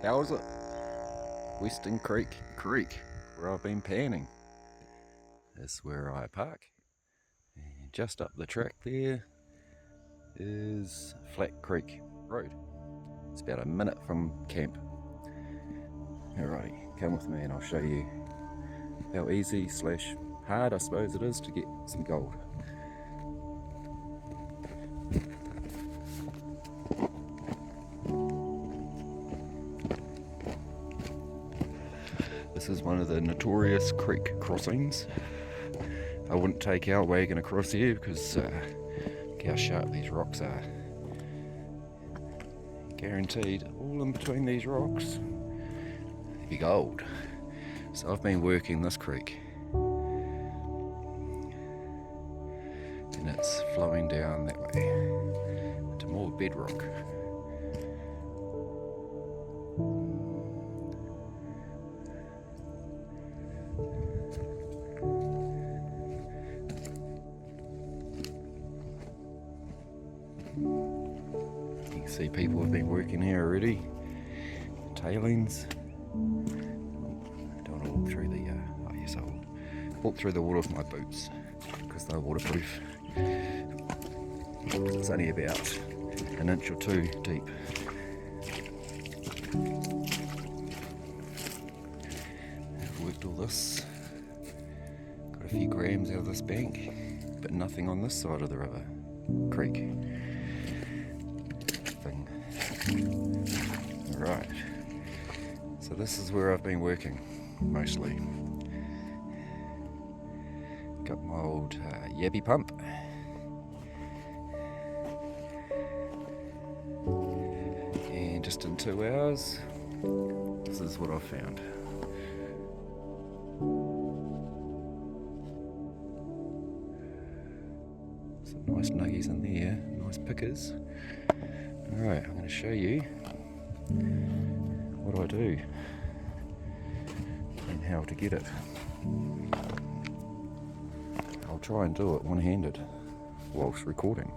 How's it? Western Creek, where I've been panning, is where I park. And just up the track there is Flat Creek Road. It's about a minute from camp. Alrighty, come with me and I'll show you how easy / hard I suppose it is to get some gold. This is one of the notorious creek crossings. I wouldn't take our wagon across here because look how sharp these rocks are. Guaranteed, all in between these rocks, there'll be gold. So I've been working this creek, and it's flowing down that way to more bedrock. You can see people have been working here already. Tailings. Don't want to walk through the. Oh yes, I'll walk through the water with my boots because they're waterproof. It's only about an inch or two deep. I've worked all this. Got a few grams out of this bank, but nothing on this side of the river. Creek. Right, so this is where I've been working mostly. Got my old Yabby pump. And just in 2 hours, this is what I've found. Some nice nuggies in there, nice pickers. Alright, I'm going to show you what I do and how to get it. I'll try and do it one-handed whilst recording.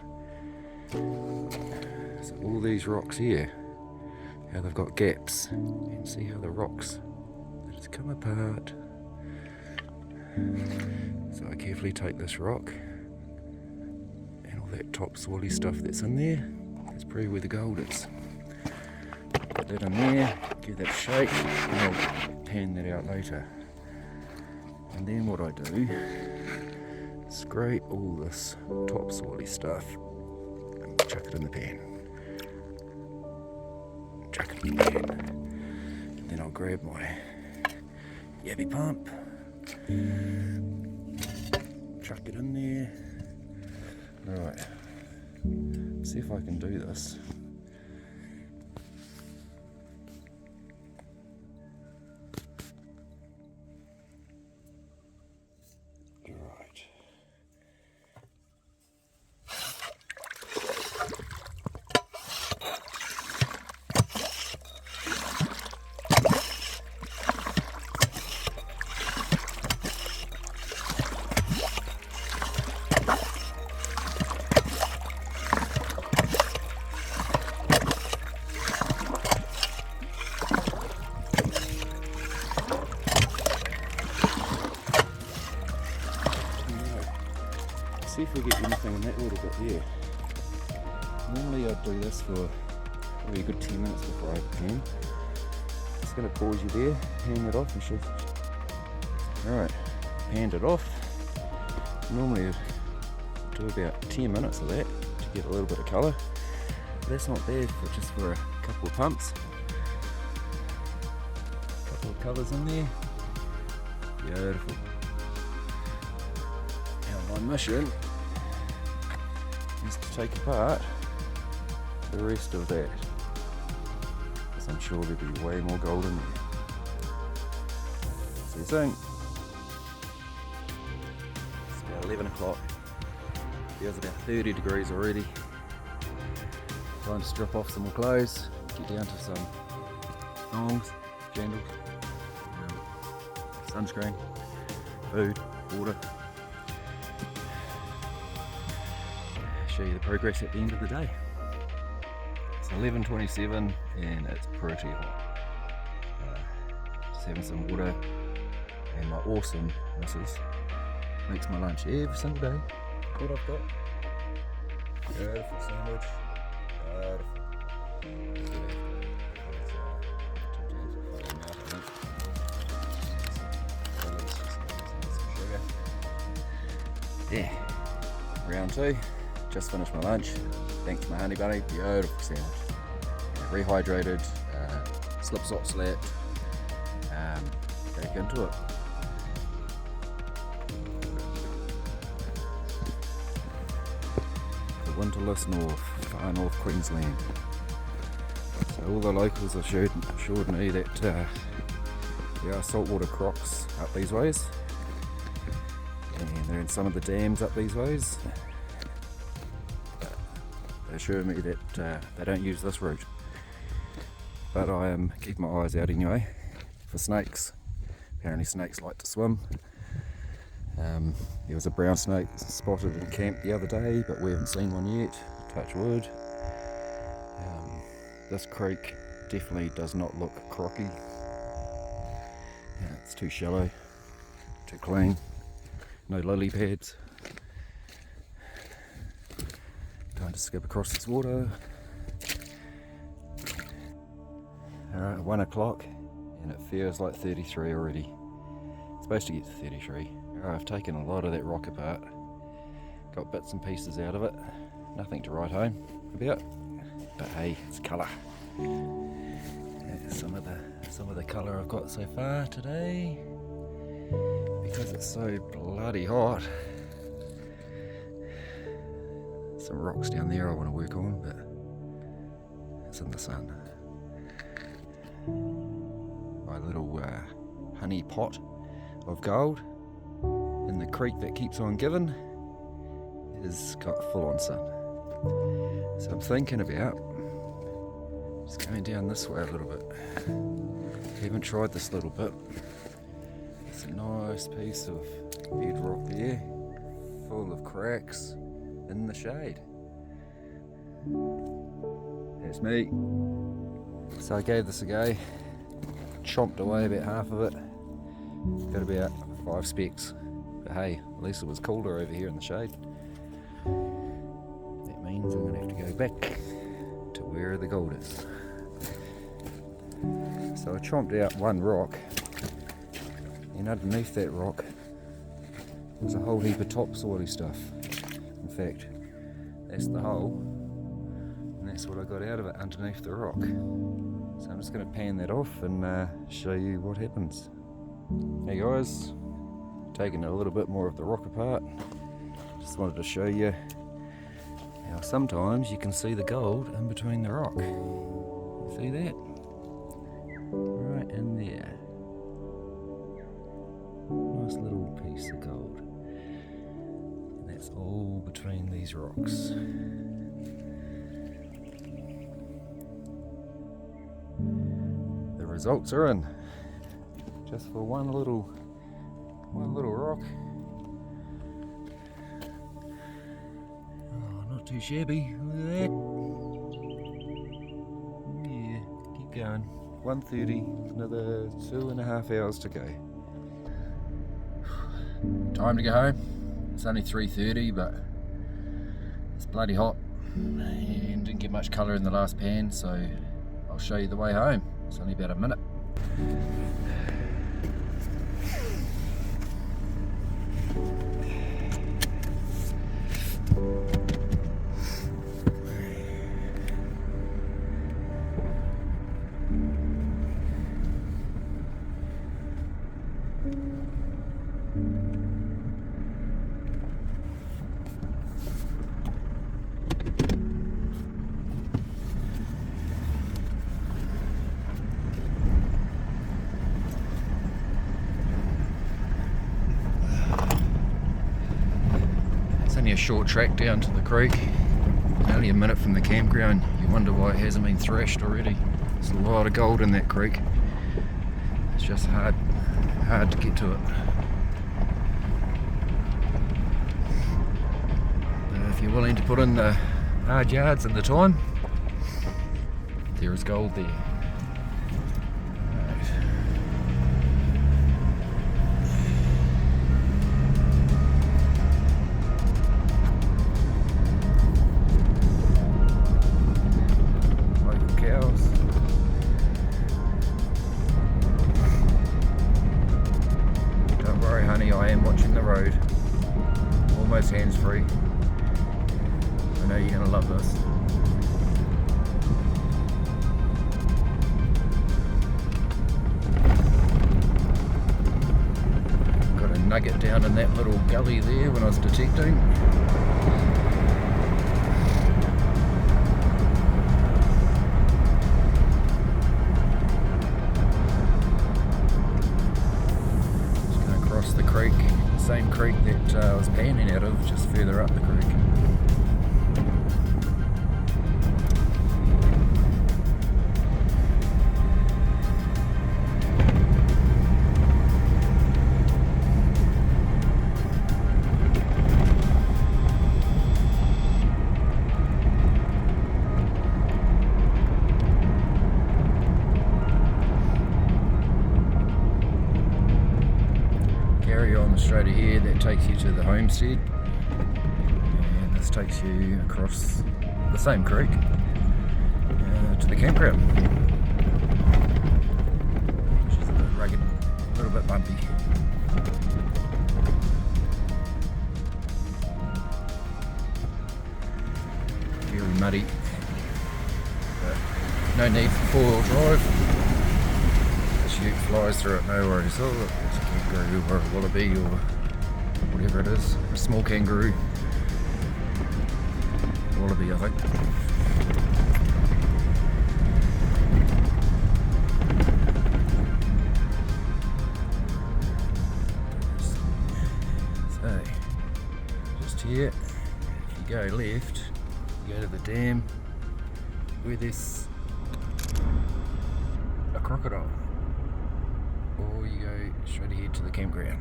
So all these rocks here, how they've got gaps, and see how the rocks, they just come apart. So I carefully take this rock and all that topsoily stuff that's in there. That's probably where the gold is. Put that in there, give that a shake, and I'll pan that out later. And then what I do, scrape all this topsoily stuff and chuck it in the pan. Chuck it in the pan. And then I'll grab my Yabby pump, chuck it in there. Alright. See if I can do this. Right. See if we get anything in that little bit there. Normally I'd do this for probably a good 10 minutes before I pan. Just going to pause you there, hand it off and shift. Alright, panned it off. Normally I'd do about 10 minutes of that to get a little bit of colour. That's not bad for just for a couple of pumps. A couple of colours in there. Beautiful. Now my mission is to take apart the rest of that, because I'm sure there'll be way more gold in there. See you soon. It's about 11 o'clock. Feels about 30 degrees already. Time to strip off some more clothes, get down to some thongs, sandals, sunscreen, food, water. Show you the progress at the end of the day. It's 11:27 and it's pretty hot. just having some water, and my awesome missus makes my lunch every single day. What I've got? Beautiful sandwich. Yeah, round two, just finished my lunch, thanks to my honey bunny, beautiful sandwich. Rehydrated, slip slop slapped, back into it. The Winterless North, far north Queensland. So all the locals have assured me that there are saltwater crocs up these ways. And they're in some of the dams up these ways. They assure me that they don't use this route. But I am keeping my eyes out anyway for snakes. Apparently snakes like to swim. There was a brown snake spotted in camp the other day, but we haven't seen one yet, touch wood. This creek definitely does not look crocky. It's too shallow, too clean. No lily pads. Time to skip across this water. Alright, 1 o'clock and it feels like 33 already. It's supposed to get to 33. Alright, I've taken a lot of that rock apart. Got bits and pieces out of it. Nothing to write home about. But hey, it's colour. That's some of the colour I've got so far today. Because it's so bloody hot. Some rocks down there I want to work on, but it's in the sun. My little honey pot of gold in the creek that keeps on giving has got full on sun. So I'm thinking about just going down this way a little bit. Haven't tried this little bit. It's a nice piece of bedrock there, full of cracks in the shade. That's me. So I gave this a go, chomped away about half of it, got about 5 specks. But hey, at least it was colder over here in the shade. That means I'm going to have to go back to where the gold is. So I chomped out one rock, and underneath that rock was a whole heap of topsoily stuff. In fact, that's the hole, and that's what I got out of it underneath the rock. So I'm just going to pan that off and show you what happens. Hey guys, taking a little bit more of the rock apart. Just wanted to show you how sometimes you can see the gold in between the rock. See that? Right in there. Nice little piece of gold. And that's all between these rocks. The results are in. Just for one little rock. Oh, not too shabby. Look at that. Yeah, keep going. 1:30, another 2.5 hours to go. Time to go home. It's only 3:30, but it's bloody hot and didn't get much colour in the last pan, so I'll show you the way home. It's only about a minute. Only a short track down to the creek, only a minute from the campground. You wonder why it hasn't been thrashed already. There's a lot of gold in that creek. It's just hard to get to it. But if you're willing to put in the hard yards and the time, there is gold there. Right. I am watching the road, almost hands-free. I know you're going to love this. Got a nugget down in that little gully there when I was detecting. The creek, same creek that I was panning out of, just further up the creek. Carry on straight ahead, that takes you to the homestead, and this takes you across the same creek to the campground, which is a bit rugged, a little bit bumpy. Very muddy, but no need for four-wheel drive. Ute flies through it, no worries. Oh look, there's a kangaroo or a wallaby or whatever it is. A small kangaroo. Wallaby, I think. So, just here, if you go left, you go to the dam where there's a crocodile. Or you go straight ahead to the campground.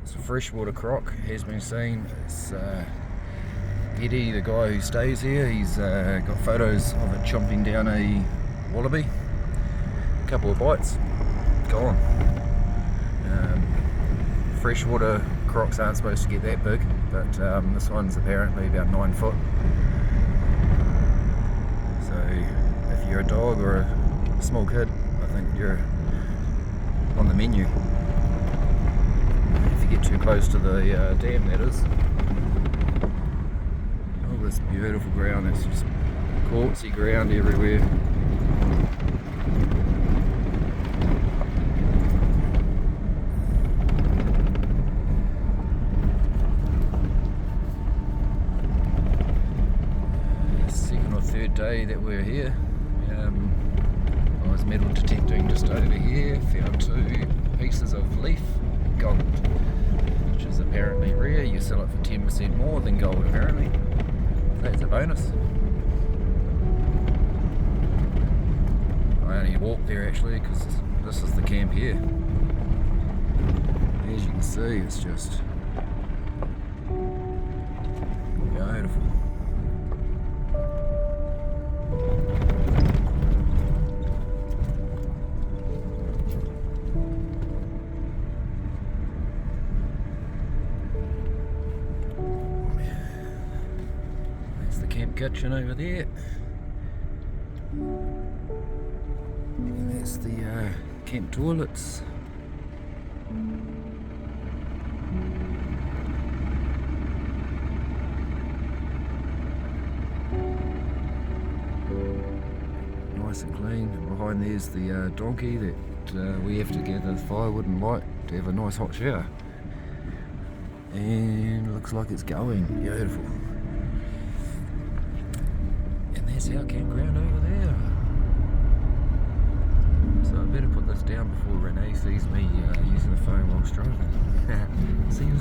It's a freshwater croc, has been seen. It's Eddie, the guy who stays here, he's got photos of it chomping down a wallaby. A couple of bites, gone. Freshwater crocs aren't supposed to get that big, but this one's apparently about 9 foot. So if you're a dog or a small kid, I think you're on the menu. If you get too close to the dam, that is. Oh, this beautiful ground, it's just quartzy ground everywhere. Second or third day that we're here. I was metal detecting just over here, found 2 pieces of leaf gold, which is apparently rare. You sell it for 10% more than gold apparently. That's a bonus. I only walked there actually because this is the camp here. As you can see, it's just beautiful. Camp kitchen over there, and that's the camp toilets. Nice and clean. Behind there's the donkey that we have to gather firewood and light to have a nice hot shower, and looks like it's going beautiful. There's our campground over there. So I better put this down before Renee sees me using the phone whilst driving. See you.